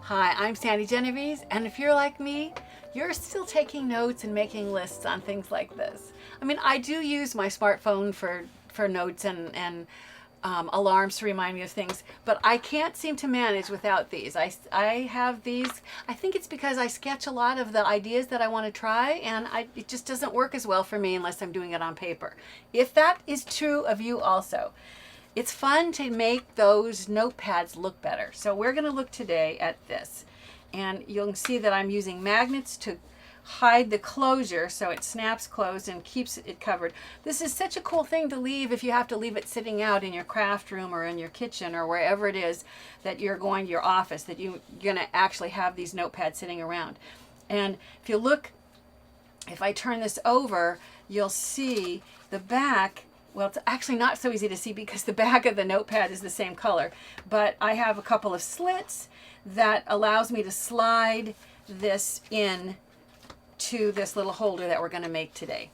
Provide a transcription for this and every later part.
Hi, I'm Sandi Genovese, and if you're like me, you're still taking notes and making lists on things like this. I mean, I do use my smartphone for notes and alarms to remind me of things, but I can't seem to manage without these. I have these. I think it's because I sketch a lot of the ideas that I want to try, and it just doesn't work as well for me unless I'm doing it on paper. If that is true of you also, it's fun to make those notepads look better. So we're going to look today at this. And you'll see that I'm using magnets to hide the closure so it snaps closed and keeps it covered. This is such a cool thing to leave if you have to leave it sitting out in your craft room or in your kitchen or wherever it is that you're going to your office, that you're going to actually have these notepads sitting around. And if you look, if I turn this over, you'll see the back. Well, it's actually not so easy to see because the back of the notepad is the same color, but I have a couple of slits that allows me to slide this in to this little holder that we're going to make today.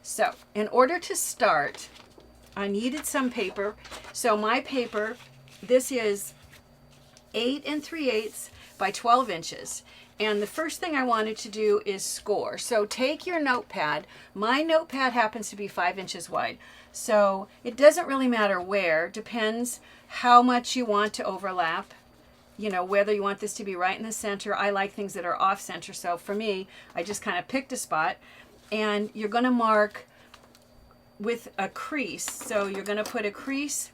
So in order to start, I needed some paper. So my paper, this is 8 3/8 by 12 inches. And the first thing I wanted to do is score. So take your notepad. My notepad happens to be 5 inches wide. So it doesn't really matter where, depends how much you want to overlap, you know, whether you want this to be right in the center. I like things that are off center. So for me, I just kind of picked a spot, and you're going to mark with a crease. So you're going to put a crease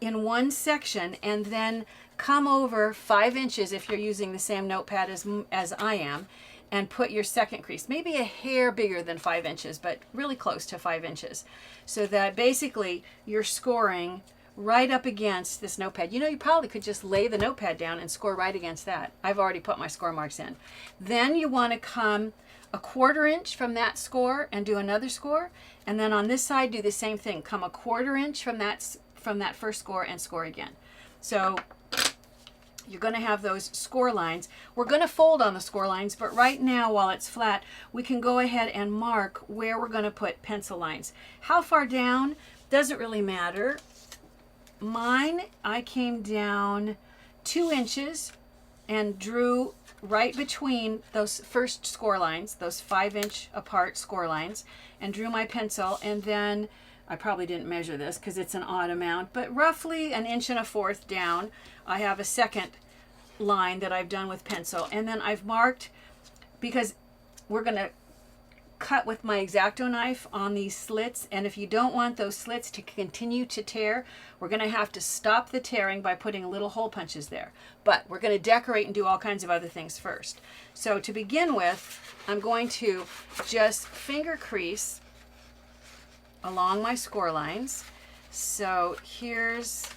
in one section and then come over 5 inches if you're using the same notepad as I am, and put your second crease, maybe a hair bigger than 5 inches, but really close to 5 inches, so that basically you're scoring right up against this notepad. You know, you probably could just lay the notepad down and score right against that. I've already put my score marks in. Then you want to come a 1/4 inch from that score and do another score, and then on this side do the same thing. Come a 1/4 inch from that first score and score again. So you're going to have those score lines. We're going to fold on the score lines, but right now, while it's flat, we can go ahead and mark where we're going to put pencil lines. How far down doesn't really matter. Mine, I came down 2 inches and drew right between those first score lines, those 5 inch apart score lines, and drew my pencil. And then I probably didn't measure this because it's an odd amount, but roughly 1 1/4 inches down, I have a second line that I've done with pencil. And then I've marked, because we're going to cut with my X-Acto knife on these slits, and if you don't want those slits to continue to tear, we're going to have to stop the tearing by putting little hole punches there. But we're going to decorate and do all kinds of other things first. So to begin with, I'm going to just finger crease along my score lines. So here's,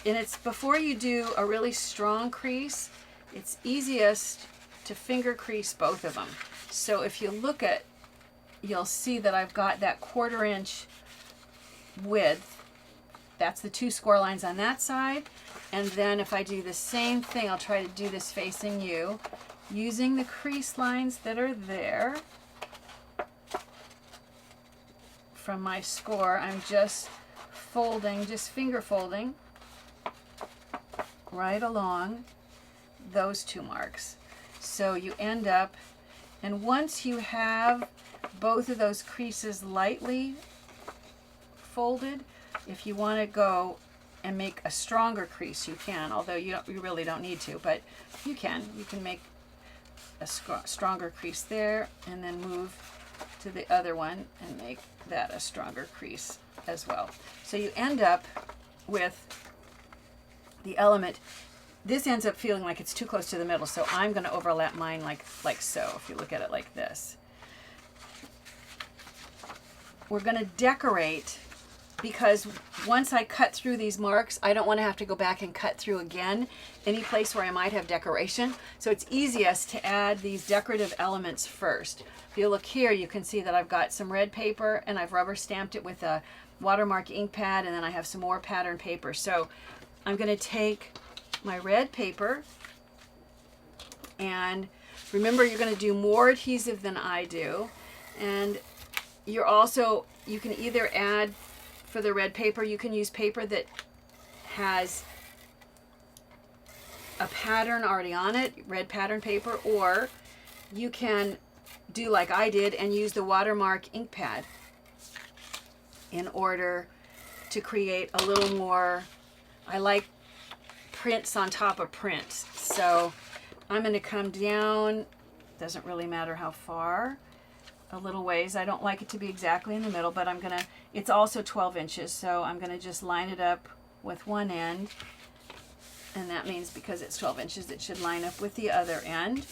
and it's before you do a really strong crease, it's easiest to finger crease both of them. So if you look at, you'll see that I've got that 1/4 inch width. That's the 2 score lines on that side. And then if I do the same thing, I'll try to do this facing you, using the crease lines that are there from my score. I'm just folding, just finger folding right along those 2 marks. So you end up, and once you have both of those creases lightly folded, if you want to go and make a stronger crease, you can, although you really don't need to, but you can make a stronger crease there, and then move to the other one and make that a stronger crease as well. So you end up with the element. This ends up feeling like it's too close to the middle, so I'm going to overlap mine like so, if you look at it like this. We're going to decorate, because once I cut through these marks, I don't want to have to go back and cut through again any place where I might have decoration. So it's easiest to add these decorative elements first. If you look here, you can see that I've got some red paper, and I've rubber stamped it with a watermark ink pad, and then I have some more pattern paper. So I'm going to take my red paper, and remember, you're going to do more adhesive than I do, and you can either add, for the red paper, you can use paper that has a pattern already on it, red pattern paper, or you can do like I did and use the watermark ink pad in order to create a little more, I like prints on top of prints. So I'm going to come down, doesn't really matter how far, a little ways. I don't like it to be exactly in the middle, but I'm going to, it's also 12 inches, so I'm going to just line it up with one end, and that means because it's 12 inches it should line up with the other end.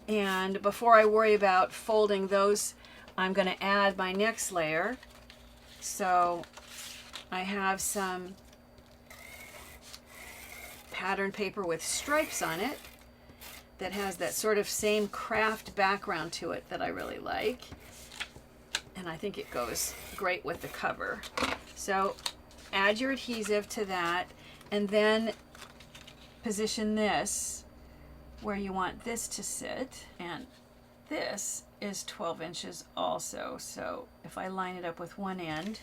And before I worry about folding those, I'm going to add my next layer. So I have some pattern paper with stripes on it that has that sort of same craft background to it that I really like. And I think it goes great with the cover. So add your adhesive to that, and then position this where you want this to sit. And this is 12 inches also. So if I line it up with one end,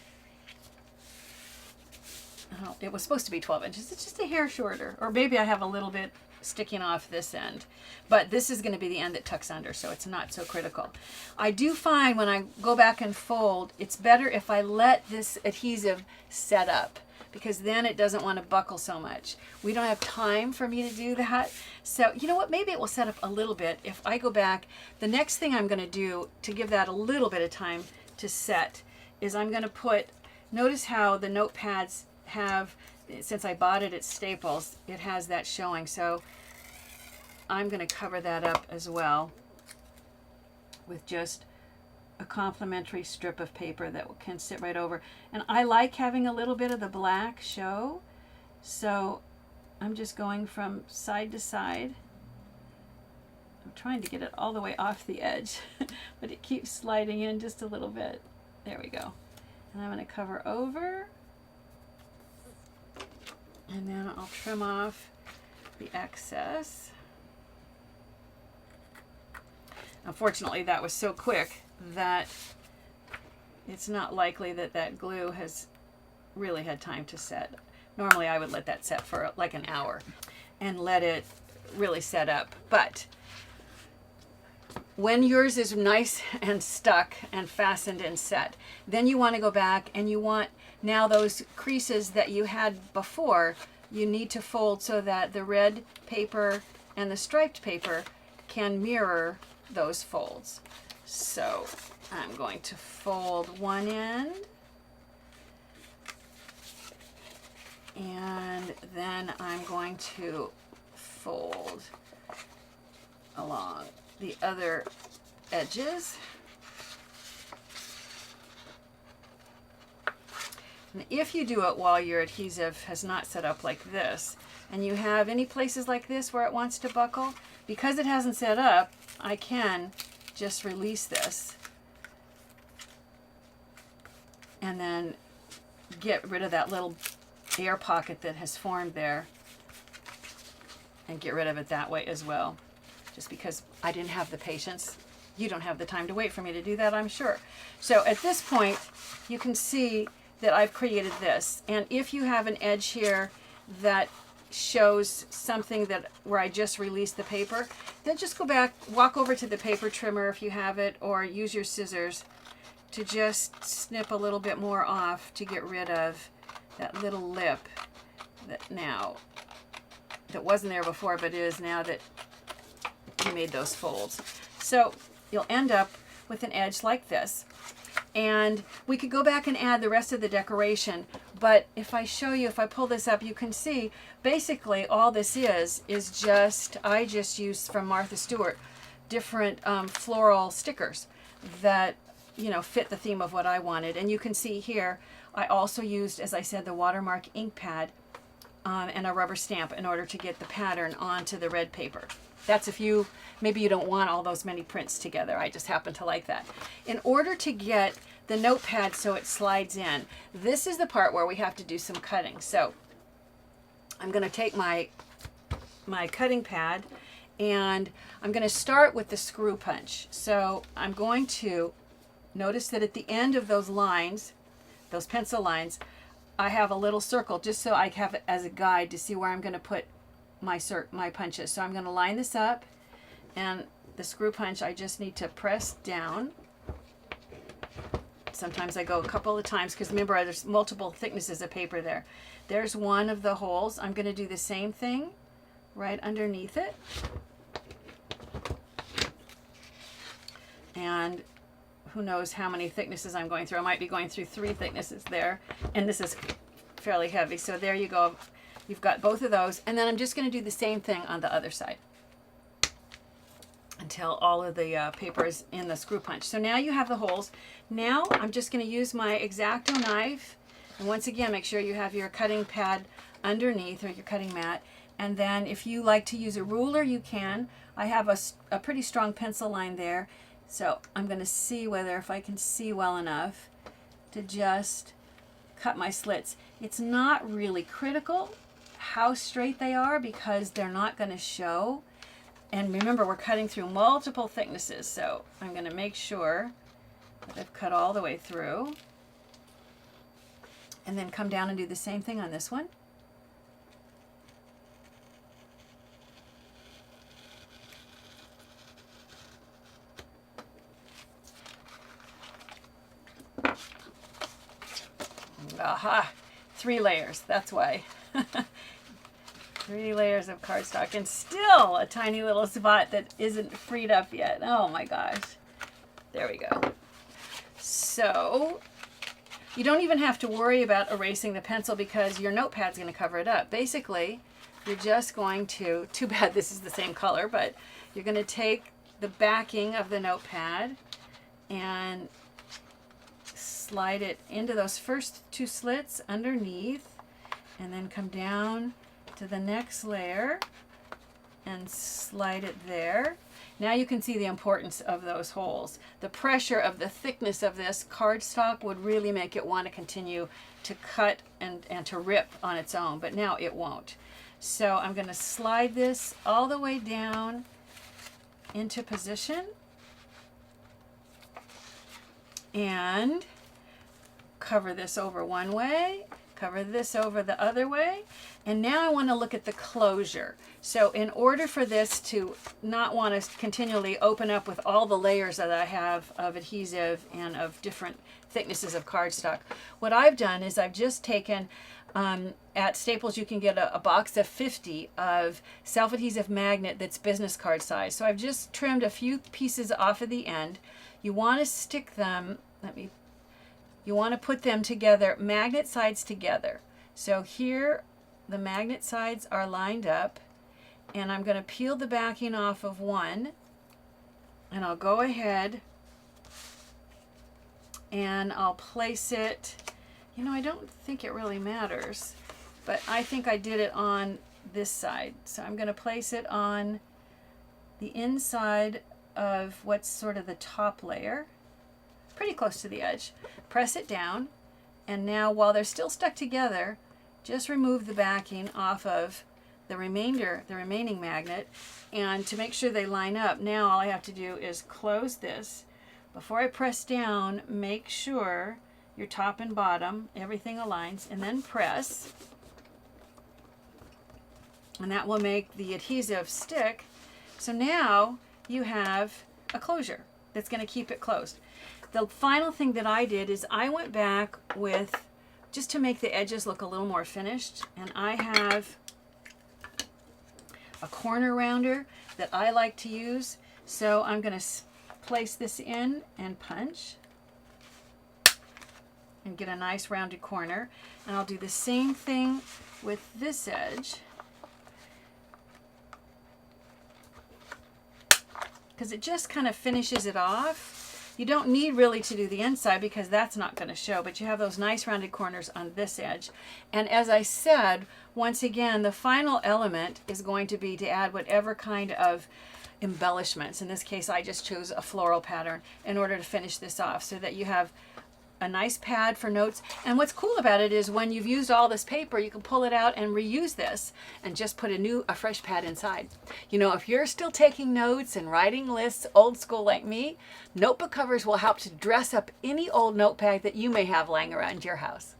oh, it was supposed to be 12 inches. It's just a hair shorter. Or maybe I have a little bit sticking off this end. But this is going to be the end that tucks under, so it's not so critical. I do find when I go back and fold, it's better if I let this adhesive set up, because then it doesn't want to buckle so much. We don't have time for me to do that. So you know what, maybe it will set up a little bit if I go back. The next thing I'm going to do to give that a little bit of time to set is I'm going to put, notice how the notepads have, since I bought it at Staples, it has that showing. So I'm going to cover that up as well with just a complimentary strip of paper that can sit right over. And I like having a little bit of the black show, so I'm just going from side to side. I'm trying to get it all the way off the edge, but it keeps sliding in just a little bit. There we go. And I'm going to cover over, and then I'll trim off the excess. Unfortunately, that was so quick that it's not likely that that glue has really had time to set. Normally I would let that set for like an hour and let it really set up. But when yours is nice and stuck and fastened and set, then you want to go back and you want, now those creases that you had before, you need to fold so that the red paper and the striped paper can mirror those folds. So I'm going to fold one end, and then I'm going to fold along the other edges. And if you do it while your adhesive has not set up like this, and you have any places like this where it wants to buckle, because it hasn't set up, I can just release this and then get rid of that little air pocket that has formed there and get rid of it that way as well. Just because I didn't have the patience. You don't have the time to wait for me to do that, I'm sure. So at this point, you can see that I've created this. And if you have an edge here that shows something that where I just released the paper, then just go back, walk over to the paper trimmer if you have it, or use your scissors to just snip a little bit more off to get rid of that little lip that now, that wasn't there before, but is now that you made those folds. So you'll end up with an edge like this. And we could go back and add the rest of the decoration, but if I show you, if I pull this up, you can see basically all this is just, I just used from Martha Stewart different floral stickers that, you know, fit the theme of what I wanted. And you can see here, I also used, as I said, the watermark ink pad and a rubber stamp in order to get the pattern onto the red paper. That's if you, maybe you don't want all those many prints together. I just happen to like that. In order to get the notepad so it slides in, this is the part where we have to do some cutting. So I'm going to take my cutting pad, and I'm going to start with the screw punch. So I'm going to notice that at the end of those lines, those pencil lines, I have a little circle just so I have it as a guide to see where I'm going to put my punches. So I'm going to line this up, and the screw punch I just need to press down. Sometimes I go a couple of times because remember there's multiple thicknesses of paper there. There's one of the holes. I'm going to do the same thing right underneath it. And who knows how many thicknesses I'm going through. I might be going through 3 thicknesses there, and this is fairly heavy. So there you go. You've got both of those, and then I'm just going to do the same thing on the other side until all of the paper is in the screw punch. So now you have the holes. Now I'm just going to use my X-Acto knife, and once again make sure you have your cutting pad underneath, or your cutting mat, and then if you like to use a ruler you can. I have a pretty strong pencil line there, so I'm going to see whether if I can see well enough to just cut my slits. It's not really critical how straight they are because they're not going to show. And remember, we're cutting through multiple thicknesses, so I'm going to make sure that I've cut all the way through. And then come down and do the same thing on this one. Aha! 3 layers, that's why. 3 layers of cardstock, and still a tiny little spot that isn't freed up yet. Oh my gosh. There we go. So you don't even have to worry about erasing the pencil because your notepad's going to cover it up. Basically, you're just going to, too bad this is the same color, but you're going to take the backing of the notepad and slide it into those first 2 slits underneath, and then come down to the next layer and slide it there. Now you can see the importance of those holes. The pressure of the thickness of this cardstock would really make it want to continue to cut and to rip on its own, but now it won't. So I'm going to slide this all the way down into position and cover this over one way, cover this over the other way, and now I want to look at the closure. So in order for this to not want to continually open up with all the layers that I have of adhesive and of different thicknesses of cardstock, what I've done is I've just taken, at Staples you can get a box of 50 of self-adhesive magnet that's business card size. So I've just trimmed a few pieces off of the end. You want to stick them, you want to put them together, magnet sides together. So here the magnet sides are lined up, and I'm going to peel the backing off of one, and I'll go ahead and I'll place it, you know, I don't think it really matters, but I think I did it on this side. So I'm going to place it on the inside of what's sort of the top layer, pretty close to the edge. Press it down, and now while they're still stuck together, just remove the backing off of the remaining magnet, and to make sure they line up, now all I have to do is close this. Before I press down, make sure your top and bottom, everything aligns, and then press, and that will make the adhesive stick. So now you have a closure that's going to keep it closed. The final thing that I did is I went back with, just to make the edges look a little more finished, and I have a corner rounder that I like to use. So I'm going to place this in and punch and get a nice rounded corner. And I'll do the same thing with this edge, because it just kind of finishes it off. You don't need really to do the inside because that's not going to show, but you have those nice rounded corners on this edge. And as I said, once again, the final element is going to be to add whatever kind of embellishments. In this case, I just chose a floral pattern in order to finish this off so that you have a nice pad for notes. And what's cool about it is when you've used all this paper, you can pull it out and reuse this and just put a fresh pad inside. You know, if you're still taking notes and writing lists old school like me, notebook covers will help to dress up any old notepad that you may have lying around your house.